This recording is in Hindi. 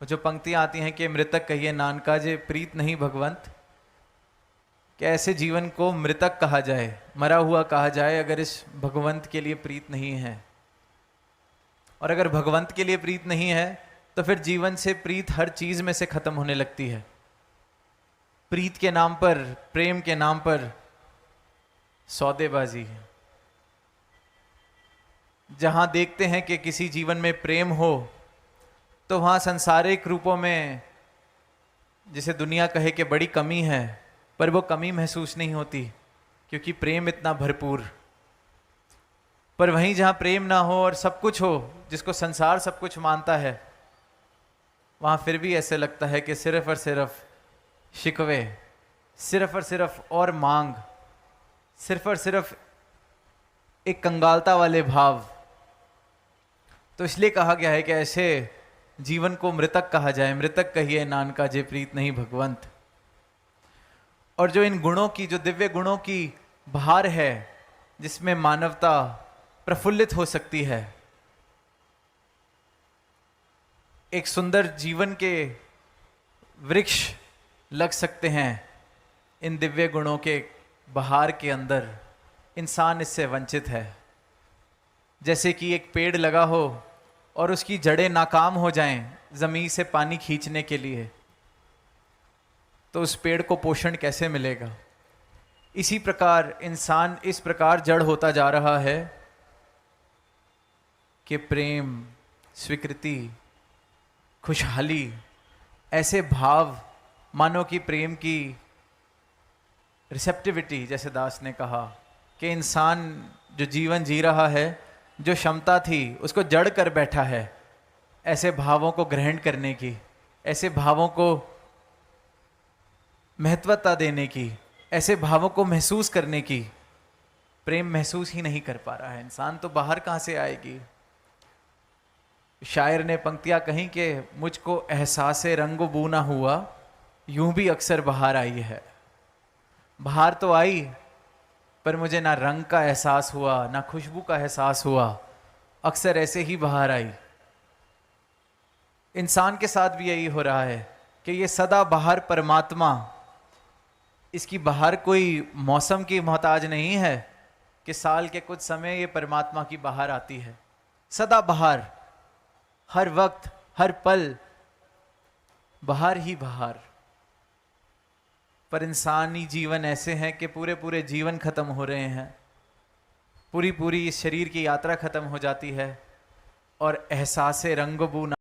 जो पंक्तियां आती हैं कि मृतक कहिए नानका जे प्रीत नहीं भगवंत, कि ऐसे जीवन को मृतक कहा जाए, मरा हुआ कहा जाए अगर इस भगवंत के लिए प्रीत नहीं है। और अगर भगवंत के लिए प्रीत नहीं है तो फिर जीवन से प्रीत हर चीज में से खत्म होने लगती है। प्रीत के नाम पर, प्रेम के नाम पर सौदेबाजी। जहां देखते हैं कि किसी जीवन में प्रेम हो तो वहां संसारिक रूपों में जिसे दुनिया कहे कि बड़ी कमी है, पर वो कमी महसूस नहीं होती क्योंकि प्रेम इतना भरपूर। पर वहीं जहां प्रेम ना हो और सब कुछ हो, जिसको संसार सब कुछ मानता है, वहां फिर भी ऐसे लगता है कि सिर्फ और सिर्फ शिकवे, सिर्फ और सिर्फ और मांग, सिर्फ और सिर्फ एक कंगालता वाले भाव। तो इसलिए कहा गया है कि ऐसे जीवन को मृतक कहा जाए। मृतक कहिए नानका जे प्रीत नहीं भगवंत। और जो इन गुणों की, जो दिव्य गुणों की बहार है, जिसमें मानवता प्रफुल्लित हो सकती है, एक सुंदर जीवन के वृक्ष लग सकते हैं इन दिव्य गुणों के बहार के अंदर, इंसान इससे वंचित है। जैसे कि एक पेड़ लगा हो और उसकी जड़ें नाकाम हो जाएं जमीन से पानी खींचने के लिए, तो उस पेड़ को पोषण कैसे मिलेगा? इसी प्रकार इंसान इस प्रकार जड़ होता जा रहा है कि प्रेम, स्वीकृति, खुशहाली, ऐसे भाव, मानो कि प्रेम की रिसेप्टिविटी, जैसे दास ने कहा कि इंसान जो जीवन जी रहा है, जो क्षमता थी उसको जड़ कर बैठा है ऐसे भावों को ग्रहण करने की, ऐसे भावों को महत्वता देने की, ऐसे भावों को महसूस करने की। प्रेम महसूस ही नहीं कर पा रहा है इंसान, तो बाहर कहां से आएगी? शायर ने पंक्तियां कहीं कि मुझको एहसासे रंग बू ना हुआ, यूं भी अक्सर बाहर आई है। बाहर तो आई पर मुझे ना रंग का एहसास हुआ, ना खुशबू का एहसास हुआ, अक्सर ऐसे ही बाहर आई। इंसान के साथ भी यही हो रहा है कि ये सदा बाहर परमात्मा, इसकी बाहर कोई मौसम की मोहताज नहीं है कि साल के कुछ समय ये परमात्मा की बाहर आती है। सदा बाहर, हर वक्त, हर पल बाहर ही बाहर। पर इंसानी जीवन ऐसे हैं कि पूरे पूरे जीवन खत्म हो रहे हैं, पूरी पूरी इस शरीर की यात्रा खत्म हो जाती है और एहसासे रंग बू